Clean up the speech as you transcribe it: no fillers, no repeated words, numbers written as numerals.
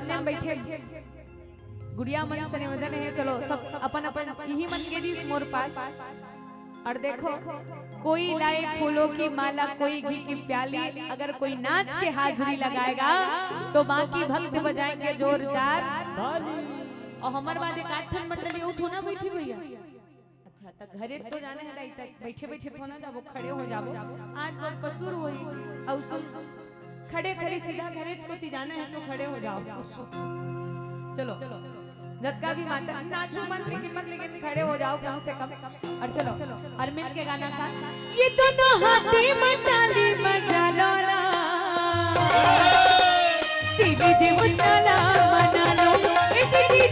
सामने बैठे गुड़िया मन से निवेदन है, चलो सब अपन अपन यही मन के दिस मोर पास। और देखो कोई लाए फूलों की माला, कोई घी की प्याली, अगर कोई नाच के हाजिरी लगाएगा तो बाकी भक्त बजाएंगे जोरदार ताली। और हमार बाद एक 8 मंडली उठो ना बैठी भैया। अच्छा तक घरे तो जाने है दाई तक बैठे बैठे तो ना जाबो, खड़े हो जाबो। आज तो कसूर होई और सुन खड़े खड़े सीधा घरे को ती जाना है तो खड़े हो जाओ। चलो जब का भी माता नाचो लेकिन खड़े हो जाओ कम से कम। और चलो और मिल के गाना का ये दोनों हाथे में ताली बजा लो ना, दीदी देवताला मना लो, दीदी